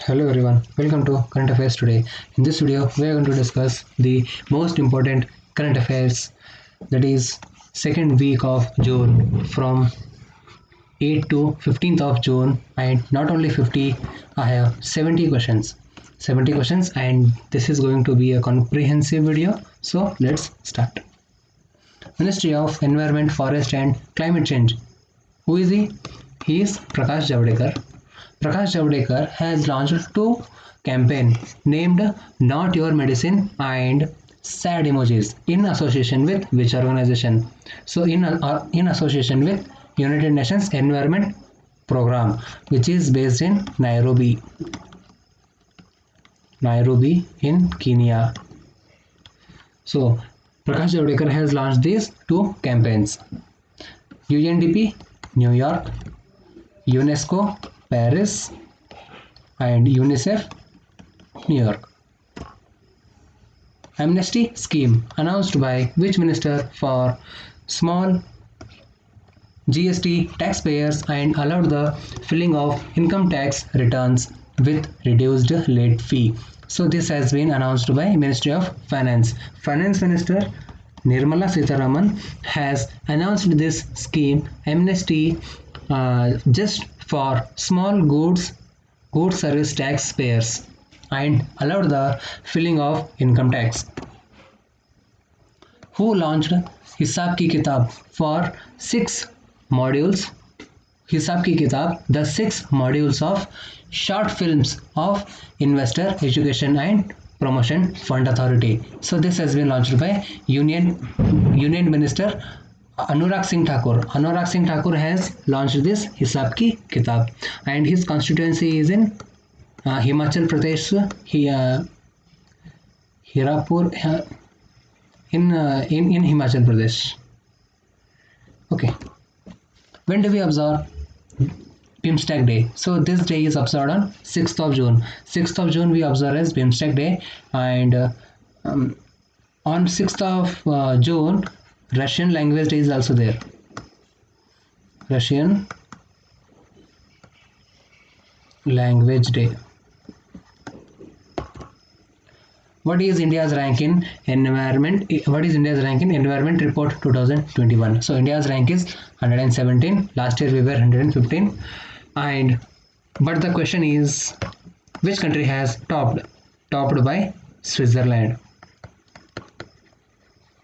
Hello everyone, welcome to Current Affairs today. In this video, we are going to discuss the most important current affairs, that is second week of June from 8 to 15th of June, and not only 50, I have 70 questions. 70 questions, and this is going to be a comprehensive video. So let's start. Ministry of Environment, Forest and Climate Change. Who is he? He is Prakash Javadekar. Prakash Javadekar has launched two campaigns named Not Your Medicine and Sad Emojis in association with which organization? So in association with United Nations Environment Program, which is based in Nairobi in Kenya. So Prakash Javadekar has launched these two campaigns. UNDP, New York, UNESCO, Paris, and UNICEF, New York. Amnesty scheme announced by which minister for small GST taxpayers and allowed the filing of income tax returns with reduced late fee. So this has been announced by Ministry of Finance. Finance Minister Nirmala Sitharaman has announced this scheme, amnesty, just for small goods service taxpayers and allowed the filing of income tax. Who launched Hisab Ki Kitab for 6 modules? Hisab Ki Kitab, the 6 modules of short films of Investor Education and Promotion Fund Authority. So this has been launched by Union Minister Anurag Singh Thakur. Anurag Singh Thakur has launched this Hisab Ki Kitab, and his constituency is in Himachal Pradesh, Hirapur, in Himachal Pradesh. Okay. When do we observe BIMSTEC Day? So this day is observed on 6th of June. 6th of June we observe as BIMSTEC Day, and on 6th of June Russian Language Day is also there. Russian Language Day. What is India's rank in environment? What is India's rank in Environment Report 2021? So India's rank is 117. Last year we were 115. But the question is, which country has topped by Switzerland?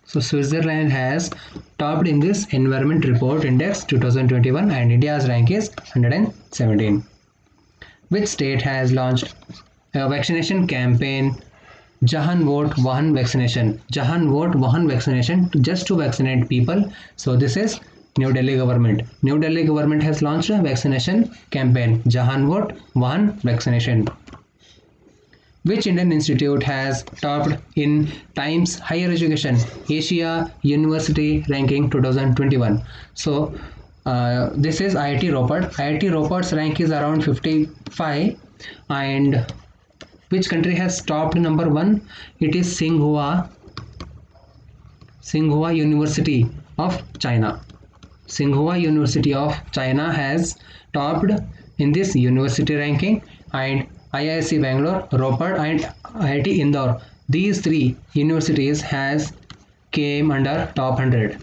So Switzerland has topped in this Environment Report Index 2021, and India's rank is 117. Which state has launched a vaccination campaign, Jahan Vote Vahan Vaccination? Jahan Vote Vahan Vaccination, just to vaccinate people. So this is New Delhi government. New Delhi government has launched a vaccination campaign, Jahan Vote Vahan Vaccination. Which Indian institute has topped in Times Higher Education Asia University Ranking 2021? So this is IIT Ropar. IIT Ropar's rank is around 55. And which country has topped number 1? It is Tsinghua University of China. Tsinghua University of China has topped in this university ranking, and IISc Bangalore, Ropar and IIT Indore, these 3 universities has came under top 100.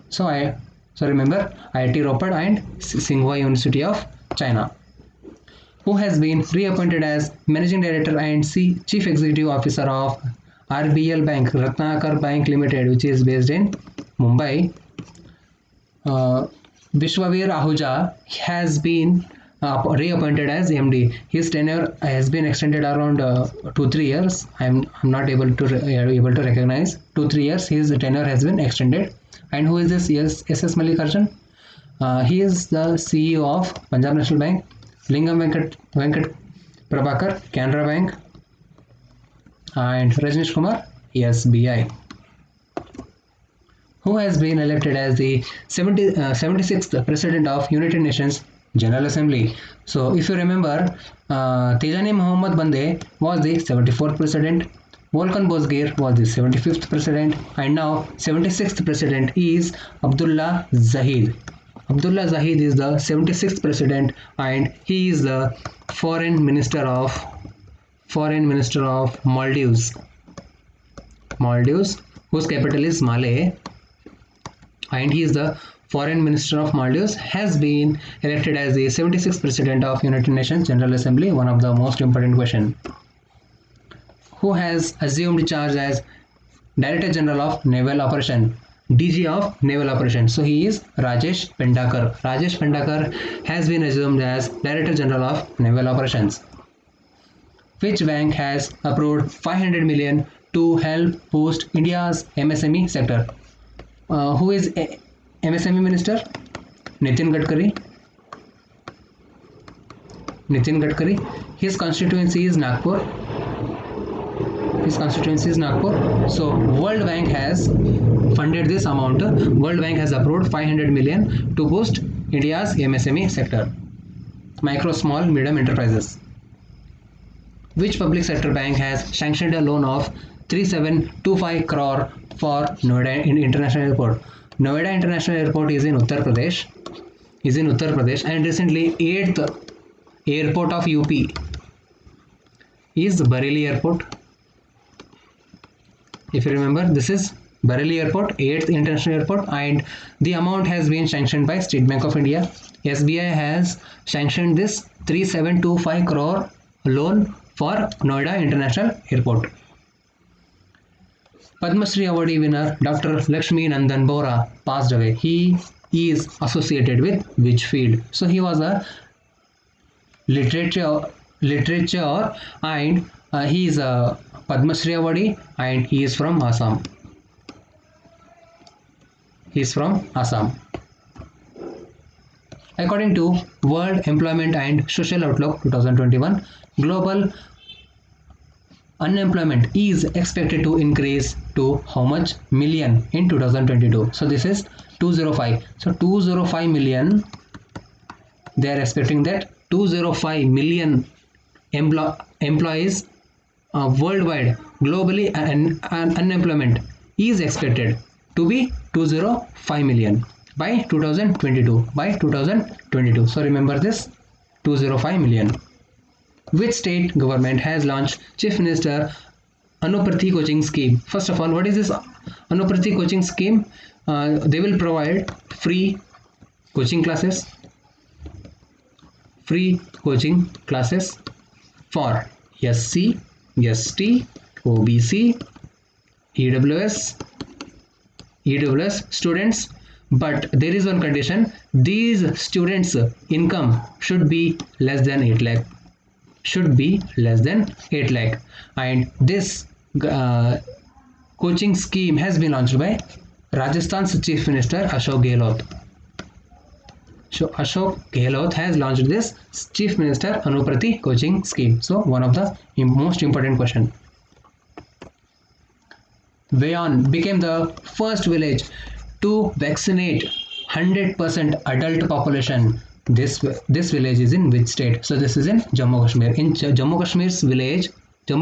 So remember IIT Ropar and Tsinghua University of China. Who has been reappointed as Managing Director and Chief Executive Officer of RBL Bank, Ratnakar Bank Limited, which is based in Mumbai? Vishwavir Ahuja has been reappointed as MD. His tenure has been extended around 2-3 years. I'm not able to recognize 2-3 years. His tenure has been extended. And who is this? Yes, SS Mallikarjun. He is the CEO of Punjab National Bank, Lingam Venkat Prabhakar, Canara Bank, and Rajnish Kumar, SBI. Who has been elected as the 76th President of United Nations General Assembly? So if you remember, Tejani Mohammad Bande was the 74th President, Volkan Bozgir was the 75th President, and now 76th President is Abdullah Zahid. Abdullah Zahid is the 76th president, and he is the foreign minister of Maldives. Maldives, whose capital is Malé, and he is the foreign minister of Maldives, has been elected as the 76th president of United Nations General Assembly. One of the most important question. Who has assumed charge as Director General of Naval Operation, DG of Naval Operations? So he is Rajesh Pendakar. Rajesh Pendakar has been assumed as Director General of Naval Operations. Which bank has approved 500 million to help boost India's MSME sector? Who is MSME Minister? Nitin Gadkari. Nitin Gadkari. His constituency is Nagpur. So World Bank has funded this amount. World Bank has approved 500 million to boost India's MSME sector, micro, small, medium enterprises. Which public sector bank has sanctioned a loan of 3725 crore for Noida International Airport? Noida International Airport is in Uttar Pradesh. And recently 8th airport of UP is Bareilly Airport. If you remember, this is Bareilly Airport, 8th international airport, and the amount has been sanctioned by State Bank of India. SBI has sanctioned this 3725 crore loan for Noida International Airport. Padma Shri Awardee winner Dr. Lakshmi Nandan Bora passed away. He is associated with which field? So he was a literature and he is a Padma Shri Awardee and he is from Assam. According to World Employment and Social Outlook 2021, global unemployment is expected to increase to how much million in 2022? So this is 205. So 205 million, they are expecting that 205 million employees worldwide, globally, and unemployment is expected to be 205 million by 2022. So remember this, 205 million. Which state government has launched Chief Minister Anuprati coaching scheme? First of all, what is this Anuprati coaching scheme? They will provide free coaching classes for SC, ST, OBC, EWS students, but there is one condition: these students' income should be less than 8 lakh. And this coaching scheme has been launched by Rajasthan's Chief Minister Ashok Gehlot. So Ashok Gehlot has launched this Chief Minister Anuprati coaching scheme. So one of the most important question. Vayan became the first village to vaccinate 100% adult population. This village is in which state? So this is in Jammu Kashmir. In Jammu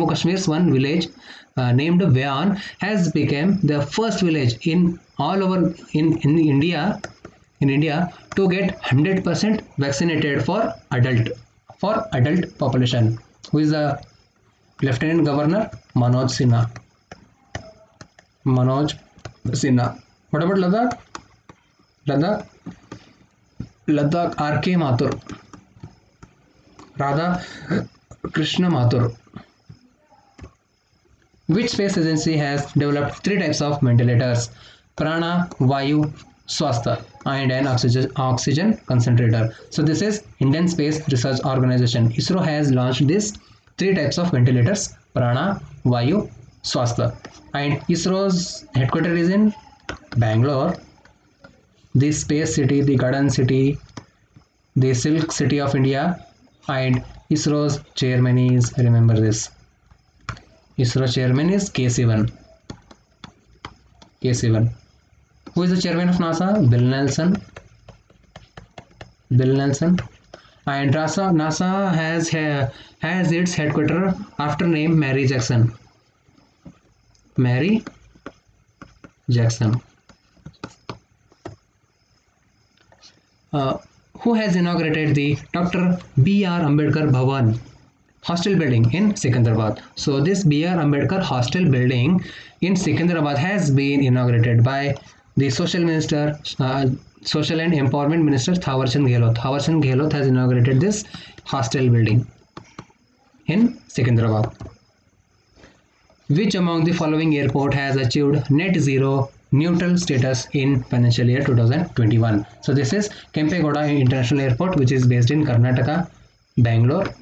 Kashmir's one village named Vayan has become the first village in all over in India to get 100% vaccinated for adult population. Who is the Lieutenant Governor? Manoj Sinha. What about Ladakh R.K. Mathur, Radha Krishna Mathur. Which space agency has developed 3 types of ventilators? Prana, Vayu, Swasthya, and an oxygen concentrator. So this is Indian Space Research Organization. ISRO has launched these 3 types of ventilators: Prana, Vayu, Swasthya. And ISRO's headquarters is in Bangalore, the space city, the garden city, the silk city of India, and ISRO's chairman is, remember this, ISRO chairman is K. Sivan. Who is the chairman of NASA? Bill Nelson. And NASA has its headquarters after name Mary Jackson. who has inaugurated the Dr. B.R. Ambedkar Bhavan hostel building in Secunderabad. So this B.R. Ambedkar hostel building in Secunderabad has been inaugurated by the Social and Empowerment Minister Thawarchand Gehlot. Thawarchand Gehlot has inaugurated this hostel building in Secunderabad. Which among the following airport has achieved net zero neutral status in financial year 2021? So this is Kempegowda International Airport, which is based in Karnataka, Bangalore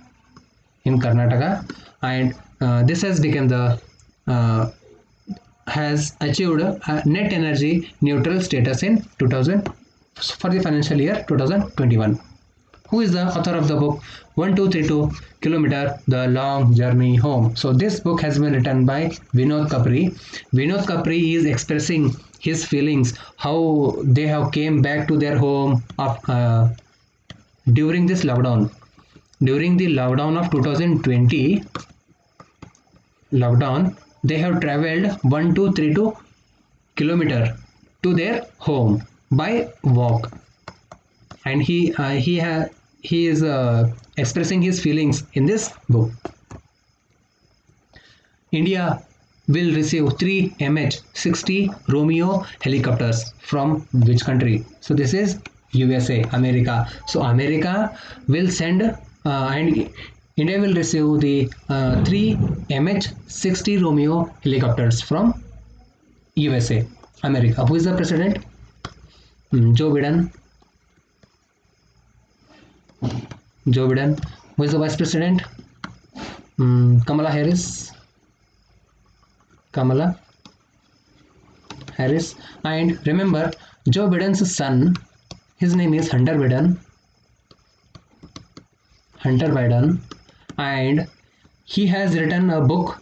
in Karnataka, and this has become the has achieved a net energy neutral status in 2000 for the financial year 2021. Who is the author of the book 1232 Kilometer The Long Journey Home? So this book has been written by Vinod Kapri. Vinod Kapri is expressing his feelings, how they have came back to their home during this lockdown. During the lockdown of 2020, they have traveled 1232 kilometer to their home by walk, and he is expressing his feelings in this book. India will receive 3 MH-60 Romeo helicopters from which country? So this is USA, America. So America will send and India will receive the 3 MH-60 Romeo helicopters from USA, America. Who is the president? Joe Biden. Joe Biden. Who is the vice president? Kamala Harris. Kamala Harris. And remember, Joe Biden's son, his name is Hunter Biden. Hunter Biden, and he has written a book.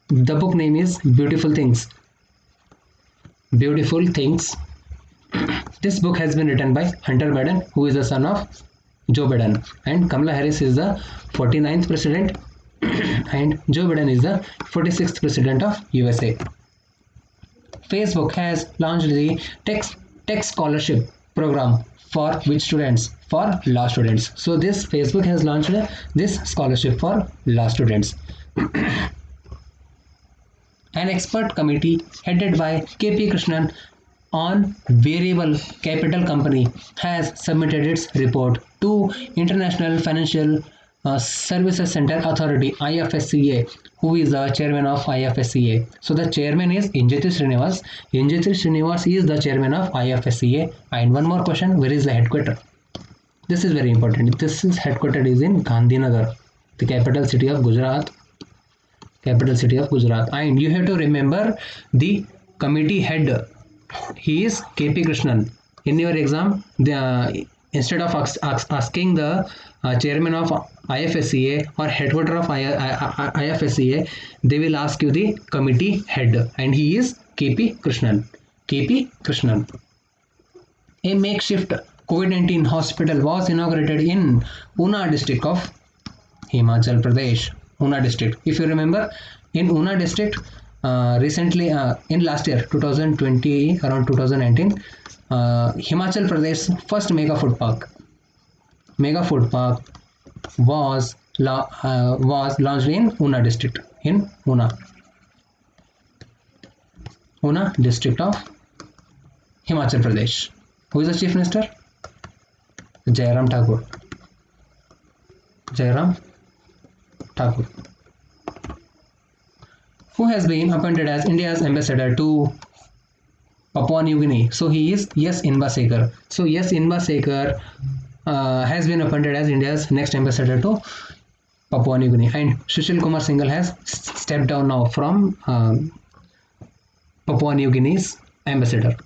The book name is Beautiful Things. Beautiful Things. This book has been written by Hunter Biden, who is the son of Joe Biden, and Kamala Harris is the 49th president and Joe Biden is the 46th president of USA. Facebook has launched the Tech Scholarship program for which students? For law students. So this Facebook has launched this scholarship for law students. An expert committee headed by KP Krishnan on variable capital company has submitted its report to International Financial Services Center Authority, IFSCA, who is the chairman of IFSCA. So the chairman is Injiti Srinivas. Injiti Srinivas is the chairman of IFSCA. And one more question, where is the headquarters? This is very important. This is headquartered is in Gandhinagar, the capital city of Gujarat. Capital city of Gujarat. And you have to remember the committee head. He is KP Krishnan. In your exam, instead of asking the chairman of IFSCA or headquarter of IFSCA, they will ask you the committee head, and he is KP Krishnan. KP Krishnan. A makeshift COVID-19 hospital was inaugurated in Una district of Himachal Pradesh. Una district. If you remember, in Una district, recently in last year 2020, around 2019, Himachal Pradesh first mega food park was launched in Una district, in Una district of Himachal Pradesh. Who is the chief minister? Jairam Thakur. Who has been appointed as India's ambassador to Papua New Guinea? So he is S. Inbasekar. So S. Inbasekar has been appointed as India's next ambassador to Papua New Guinea, and Sushil Kumar Singhal has stepped down now from Papua New Guinea's ambassador.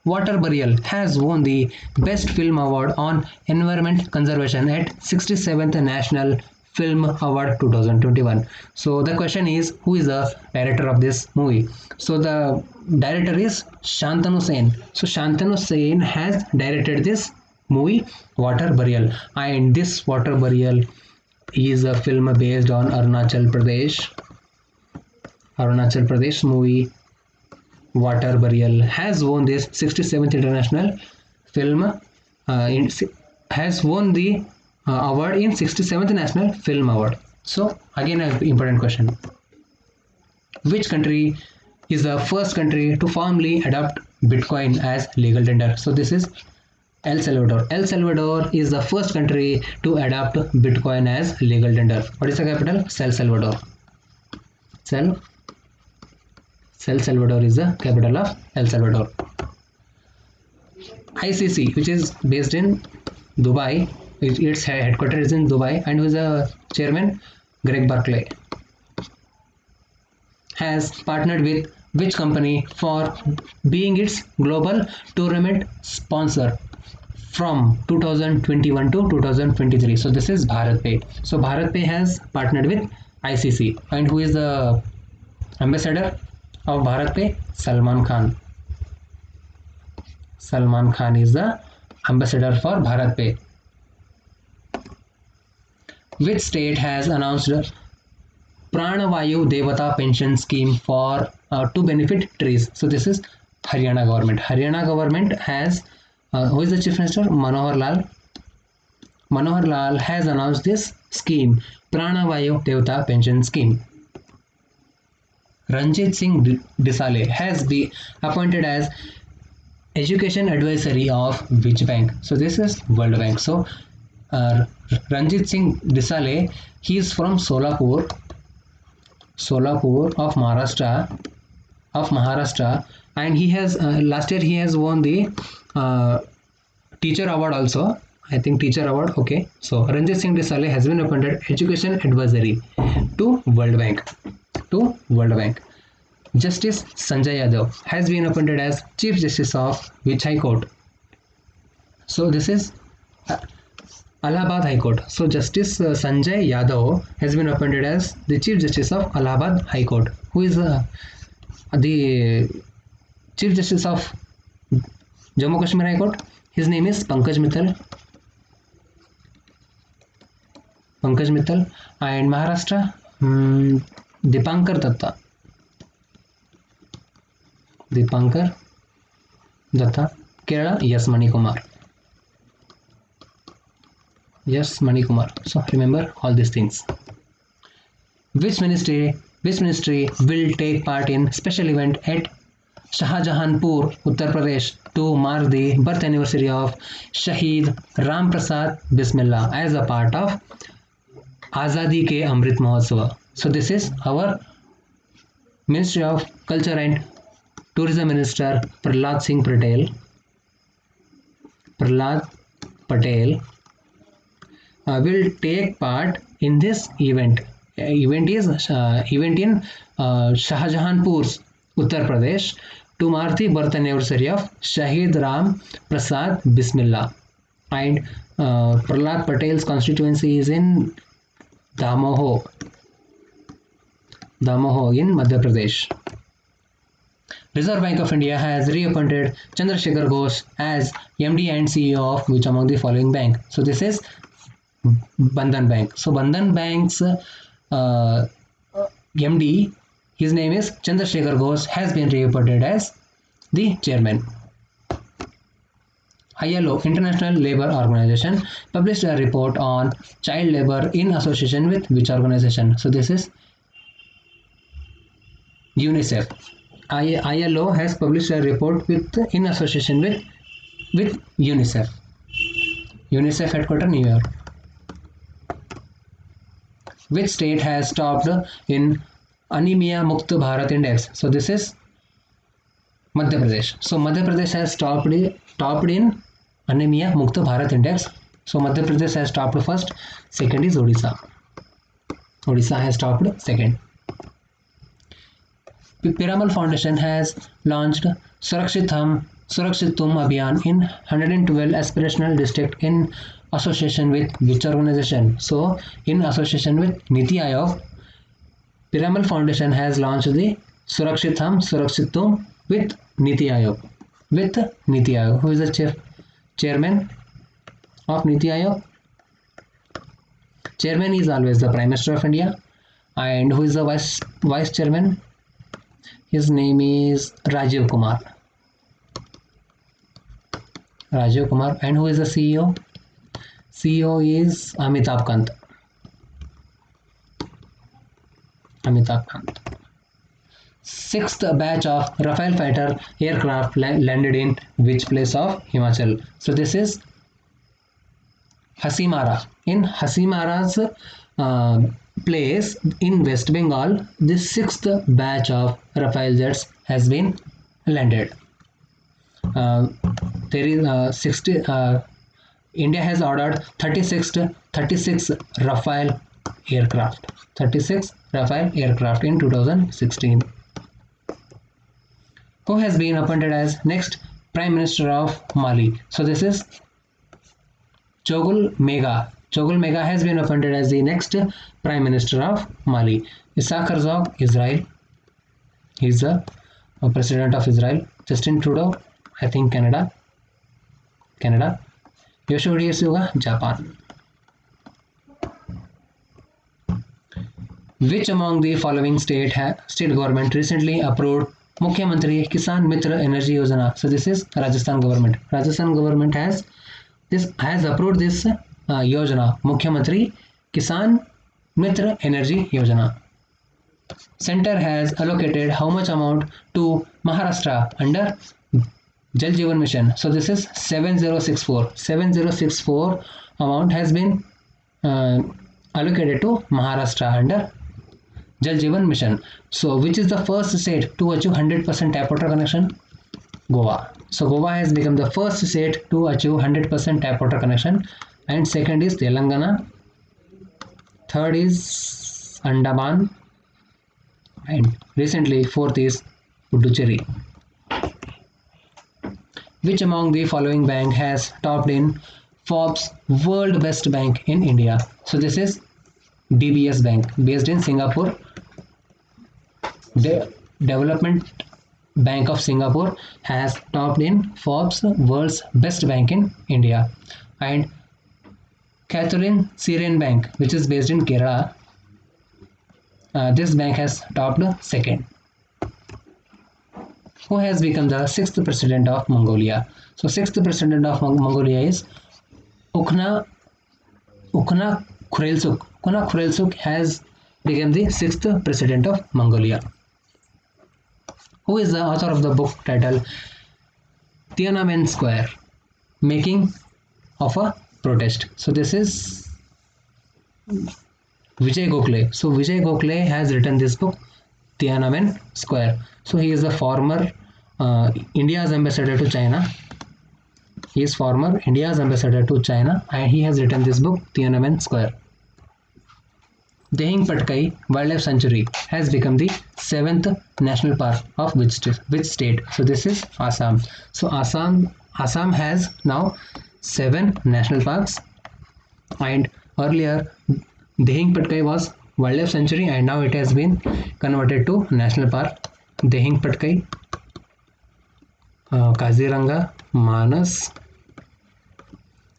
Water Burial has won the Best Film Award on Environment Conservation at 67th National Film Award 2021. So the question is, who is the director of this movie? So the director is Shantanu Sen. So Shantanu Sen has directed this movie Water Burial, and this Water Burial is a film based on Arunachal Pradesh movie. Water Burial has won this 67th International Film has won the award in 67th National Film Award. So again, an important question: which country is the first country to formally adopt Bitcoin as legal tender? So this is El Salvador. El Salvador is the first country to adopt Bitcoin as legal tender. What is the capital? El Salvador. El Salvador is the capital of El Salvador. ICC, which is based in Dubai, its headquarters is in Dubai, and who is the chairman? Greg Barclay. Has partnered with which company for being its global tournament sponsor from 2021 to 2023? So this is BharatPe. So BharatPe has partnered with ICC, and who is the ambassador of BharatPe? Salman Khan. Salman Khan is the ambassador for BharatPe. Which state has announced Pranavayu Devata pension scheme for to benefit trees? So this is Haryana government. Haryana government has who is the chief minister? Manohar Lal. Manohar Lal has announced this scheme, Pranavayu Devata pension scheme. Ranjit Singh Disale has been appointed as education advisory of which bank? So this is World Bank. So Ranjit Singh Disale, he is from Solapur of Maharashtra, and he has last year he has won the teacher award also. I think teacher award. Okay, so Ranjit Singh Desale has been appointed education advisory to World Bank. Justice Sanjay Yadav has been appointed as Chief Justice of which High Court? So this is Allahabad High Court. So Justice Sanjay Yadav has been appointed as the Chief Justice of Allahabad High Court. Who is the Chief Justice of Jammu Kashmir High Court? His name is Pankaj Mittal. And Maharashtra, Dipankar Datta. Kerala, yes, Mani Kumar. So remember all these things. Which ministry will take part in special event at Shahjahanpur, Uttar Pradesh to mark the birth anniversary of Shahid Ram Prasad Bismillah as a part of Azadi Ke Amrit Mahotsav? So this is our Ministry of Culture and Tourism Minister Prahlad Singh Patel will take part in this event. Event in Shahjahanpur, Uttar Pradesh, to mark the birth anniversary of Shahid Ram Prasad Bismillah. And Prahlad Patel's constituency is in Damoh in Madhya Pradesh. Reserve Bank of India has reappointed Chandrasekhar Ghosh as MD and CEO of which among the following bank? So this is Bandhan Bank. So Bandhan Bank's MD, his name is Chandrasekhar Ghosh, has been reappointed as the chairman. ILO, International Labour Organization, published a report on child labour in association with which organization? So this is UNICEF. ILO has published a report in association with UNICEF. UNICEF headquarters New York. Which state has topped in Anemia Mukt Bharat Index? So this is Madhya Pradesh. So Madhya Pradesh has topped in Anemia Mukt Bharat Index. So Madhya Pradesh has topped first. Second is Odisha. Odisha has topped second. Piramal Foundation has launched Surakshitum Abhiyan in 112 aspirational districts in association with which organization? So in association with Niti Aayog, Piramal Foundation has launched the Surakshitum with Niti Aayog. Who is the chairman of Niti Aayog? Chairman is always the Prime Minister of India. And who is the vice chairman? His name is Rajiv Kumar. Rajiv Kumar. And who is the CEO? CEO is Amitabh Kant. Amitabh Kant. Sixth batch of Rafale fighter aircraft landed in which place of Himachal? So this is Hasimara. In Hasimara's place in West Bengal, the sixth batch of Rafale jets has been landed. There is 60. India has ordered 36 Rafale aircraft. 36 Rafale aircraft in 2016. Who has been appointed as next Prime Minister of Mali? So this is Chogul Mega. Chogul Mega has been appointed as the next Prime Minister of Mali. Isaac Herzog, Israel. He is the President of Israel. Justin Trudeau, I think Canada. Yoshihide Suga, Japan. Which among the following state government recently approved Mukhyamantri Kisan Mitra Energy Yojana? So this is Rajasthan government. Rajasthan government has approved this Yojana, Mukhyamantri Kisan Mitra Energy Yojana. Center has allocated how much amount to Maharashtra under Jal Jeevan Mission? So this is 7064. 7064 amount has been allocated to Maharashtra under Jal Jeevan Mission. So which is the first state to achieve 100% tap water connection? Goa. So Goa has become the first state to achieve 100% tap water connection, and second is Telangana, third is Andaman, and recently fourth is Puducherry. Which among the following bank has topped in Forbes World Best Bank in India? So this is DBS Bank, based in Singapore. The Development Bank of Singapore has topped in Forbes World's Best Bank in India. And Catherine Syrian Bank, which is based in Kerala, this bank has topped second. Who has become the sixth president of Mongolia? So sixth president of Mongolia is Ukhna Khurelsuk. Ukhna Khurelsuk has become the sixth president of Mongolia. Who is the author of the book titled Tiananmen Square, Making of a Protest? So this is Vijay Gokhale. So Vijay Gokhale has written this book, Tiananmen Square. So he is the former India's ambassador to China. He is former India's ambassador to China, and he has written this book, Tiananmen Square. Dehing Patkai Wildlife Sanctuary has become the 7th national park of which state? So this is Assam. So Assam has now 7 national parks, and earlier Dehing Patkai was wildlife sanctuary, and now it has been converted to national park. Dehing Patkai, Kaziranga, Manas,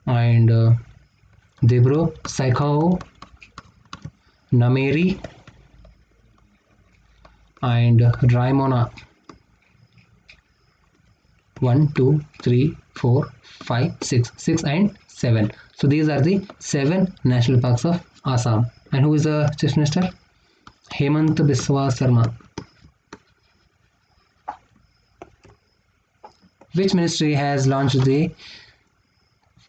and Dibro Saikhao, Nameri, and Raimona. 1, 2, 3, 4, 5, 6 and 7. So these are the 7 national parks of Assam. And who is the chief minister? Hemant Biswa Sarma. Which ministry has launched the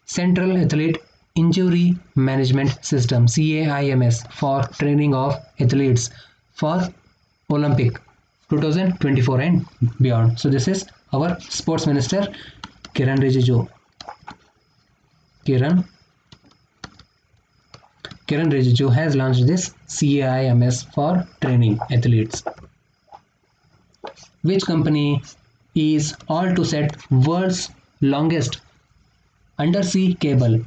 Central Athlete Injury Management System, CAIMS, for training of athletes for Olympic 2024 and beyond? So this is our sports minister, Kiran Rijiju. Kiran Rijiju has launched this CAIMS for training athletes. Which company is all to set world's longest undersea cable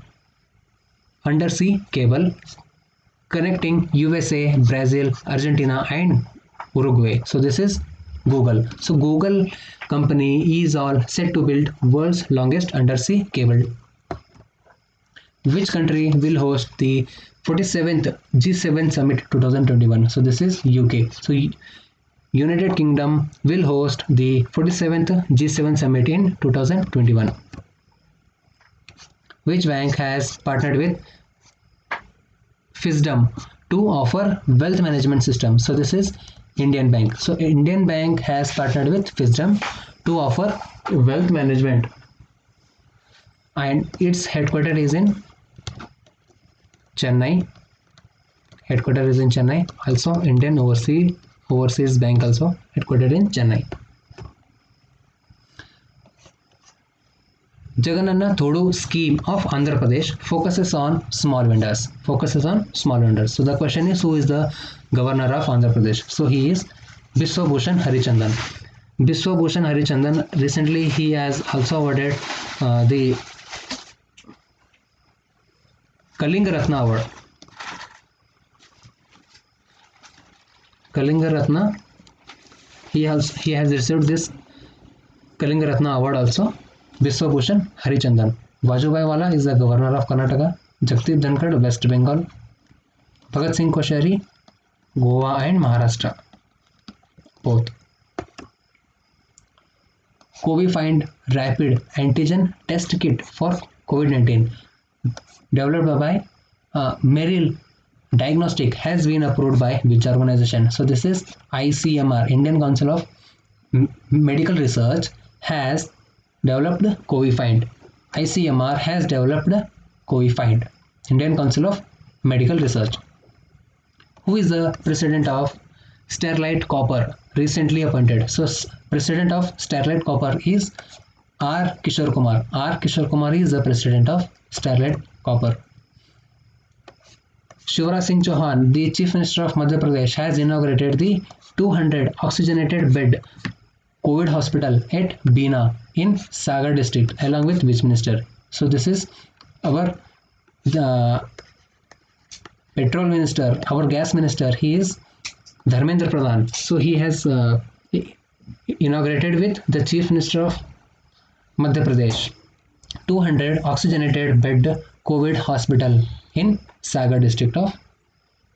connecting USA, Brazil, Argentina and Uruguay? So this is Google. So Google company is all set to build world's longest undersea cable. Which country will host the 47th G7 Summit 2021? So this is UK. So United Kingdom will host the 47th G7 Summit in 2021. Which bank has partnered with Fisdom to offer wealth management system? So this is Indian Bank. So Indian Bank has partnered with Fisdom to offer wealth management, and its headquarters is in Chennai. Headquarters is in Chennai. Also, Indian Overseas Bank also headquartered in Chennai. Jagannath Thodu scheme of Andhra Pradesh focuses on small vendors. So the question is, who is the governor of Andhra Pradesh? So he is Biswa Bhushan Harichandan. Biswa Bhushan Harichandan, recently he has also awarded the Kalinga Ratna Award. Kalinga Ratna, he has received this Kalinga Ratna Award also. Biswa Bhushan Harichandan. Vajubhai Wala is the governor of Karnataka. Jagdeep Dhankad, West Bengal. Bhagat Singh Koshari, Goa and Maharashtra, both. Covifind Rapid Antigen Test Kit for COVID-19, developed by Merrill Diagnostic, has been approved by which organization? So this is ICMR, Indian Council of Medical Research, has developed Covifind. ICMR has developed Covifind, Indian Council of Medical Research. Who is the president of Sterlite Copper, recently appointed? So president of Sterlite Copper is R. Kishore Kumar. R. Kishore Kumar is the president of Sterlite Copper. Shivraj Singh Chauhan, the Chief Minister of Madhya Pradesh, has inaugurated the 200 oxygenated bed COVID hospital at Bina in Sagar district, along with which minister? So this is our petrol minister, our gas minister. He is Dharmendra Pradhan. So he has inaugurated with the Chief Minister of Madhya Pradesh 200 oxygenated bed COVID hospital in Sagar district of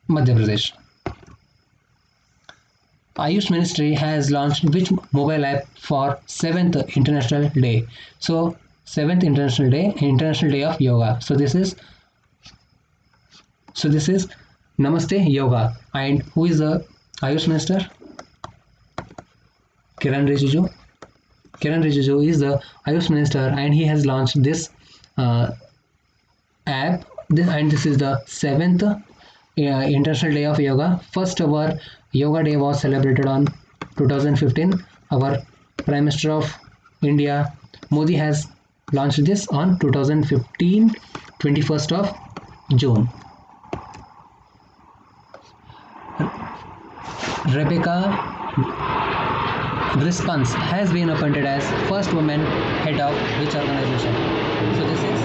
Madhya Pradesh. Ayush Ministry has launched which mobile app for 7th International Day? So 7th International Day of Yoga. So this is Namaste Yoga. And who is the Ayush Minister? Kiran Rijiju. Kiran Rijiju is the Ayush Minister, and he has launched this app. This is the 7th International Day of Yoga. First ever Yoga Day was celebrated on 2015. Our Prime Minister of India, Modi, has launched this on 2015, 21st of June. Rebecca Grispens has been appointed as first woman head of which organization? So this is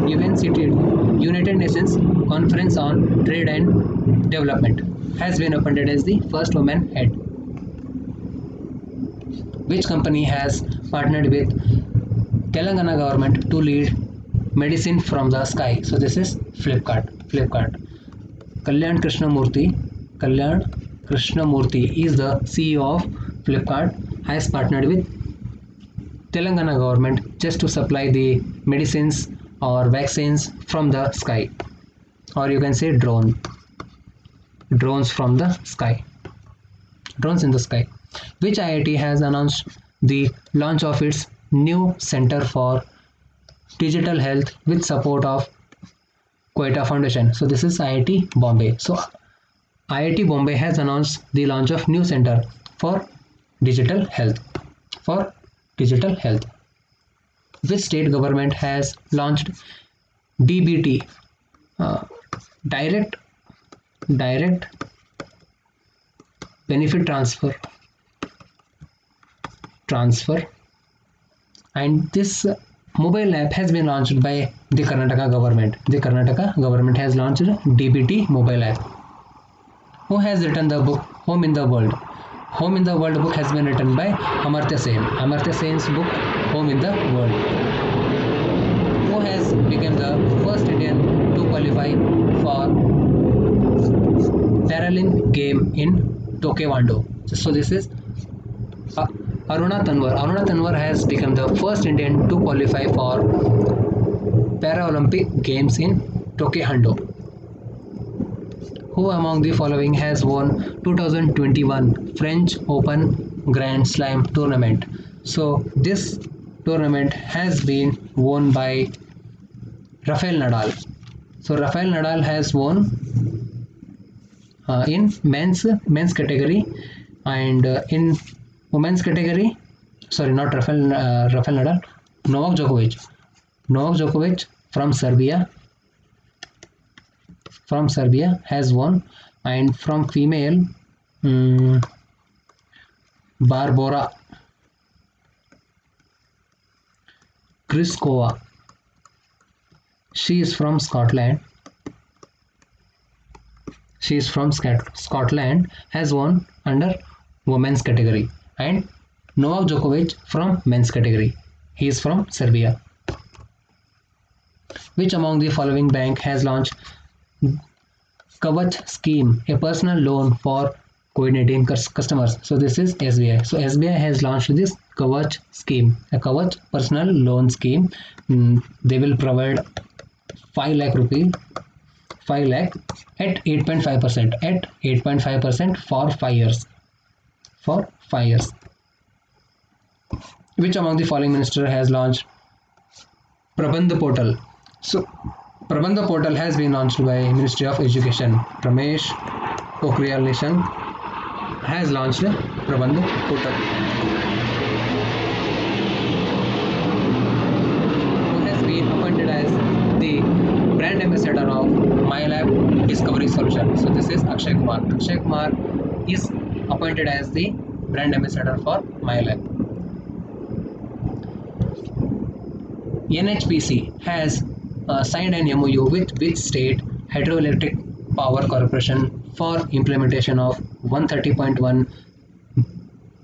UNCTAD, United Nations Conference on Trade and Development, has been appointed as the first woman head. Which company has partnered with Telangana government to lead medicine from the sky? So this is Flipkart. Kalyan Krishnamurthy is the CEO of Flipkart, has partnered with Telangana government just to supply the medicines or vaccines from the sky, or you can say drones from the sky, drones in the sky. Which IIT has announced the launch of its new Center for Digital Health with support of Quetta Foundation? So this is IIT Bombay. So IIT Bombay has announced the launch of new center for digital health. Which state government has launched DBT, direct benefit transfer, and this mobile app has been launched by the Karnataka government. The Karnataka government has launched DBT mobile app. Who has written the book Home in the World? Home in the World book has been written by Amartya Sen. Amartya Sen's book Home in the World. Who has become the first Indian to qualify for Paralympic game in Taekwondo? So this is Aruna Tanwar. Aruna Tanwar has become the first Indian to qualify for Paralympic Games in Taekwondo. Who among the following has won 2021 French Open Grand Slam tournament? So this tournament has been won by Rafael Nadal. So Rafael Nadal has won in men's category, and in women's category, sorry, not Rafael Nadal, Novak Djokovic. Novak Djokovic from Serbia has won, and from female, Barbora Kryskova. She is from Scotland. She is from Scotland, has won under women's category, and Novak Djokovic from men's category. He is from Serbia. Which among the following bank has launched Kavach scheme, a personal loan for COVID-19 customers? So this is SBI. So SBI has launched this Kavach scheme, a Kavach personal loan scheme. They will provide 5 lakh rupees, 5 lakh at 8.5%, at 8.5% for 5 years. For 5 years. Which among the following minister has launched Prabandh portal? So Prabandh portal has been launched by Ministry of Education. Ramesh Pokhriyal Nishank has launched Prabandh portal. Who has been appointed as the brand ambassador of MyLab Discovery Solution? So this is Akshay Kumar. Akshay Kumar is appointed as the brand ambassador for MyLab. NHPC has signed an MOU with which state hydroelectric power corporation for implementation of 130.1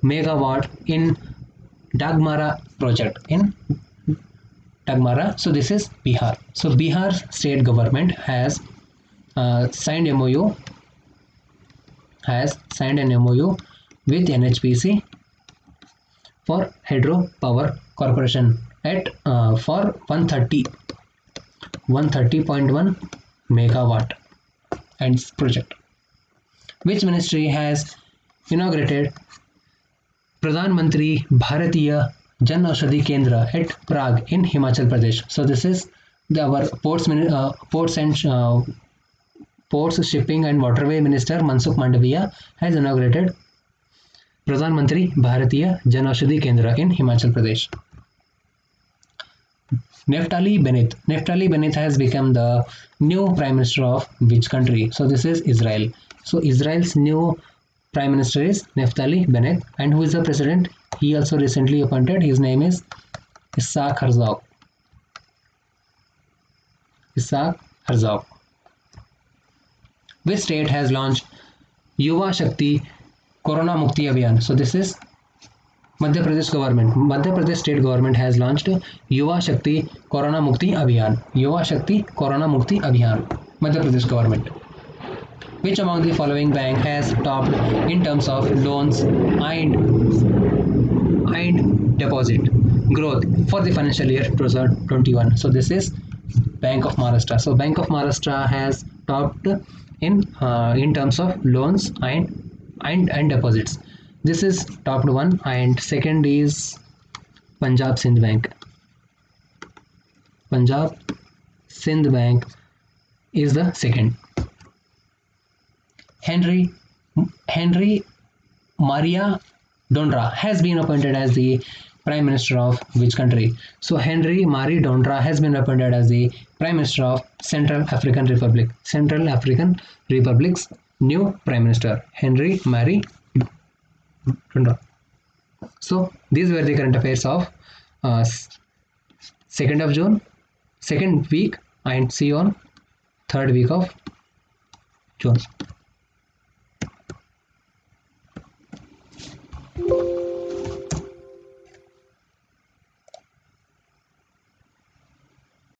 megawatt in Dagmara project in Dagmara. So this is Bihar. So Bihar state government has signed an MOU with NHPC for hydro power corporation at for 130.1 megawatt and project. Which ministry has inaugurated Pradhan Mantri Bharatiya Jan Aushadhi Kendra at Prague in Himachal Pradesh? So this is our ports, shipping and waterway minister Mansukh Mandaviya has inaugurated Pradhan Mantri Bharatiya Jan Aushadhi Kendra in Himachal Pradesh. Naftali Bennett has become the new Prime Minister of which country? So this is Israel. So Israel's new Prime Minister is Naftali Bennett, and who is the President? He also recently appointed. His name is Isaac Herzog. Which state has launched Yuva Shakti Corona Mukti Abhiyan? So this is Madhya Pradesh government. Madhya Pradesh state government has launched Yuva Shakti Corona Mukti Abhiyan. Yuva Shakti Corona Mukti Abhiyan. Madhya Pradesh government. Which among the following bank has topped in terms of loans and deposit growth for the financial year 2021? So this is Bank of Maharashtra. So Bank of Maharashtra has topped in terms of loans and deposits. This is topped one, and second is Punjab Sindh Bank. Punjab Sindh Bank is the second. Henry Maria Dondra has been appointed as the Prime Minister of which country? So Henry Marie Dondra has been appointed as the Prime Minister of Central African Republic. Central African Republic's new Prime Minister, Henry Marie Dondra. So these were the current affairs of 2nd of June, second week, and see you on third week of June.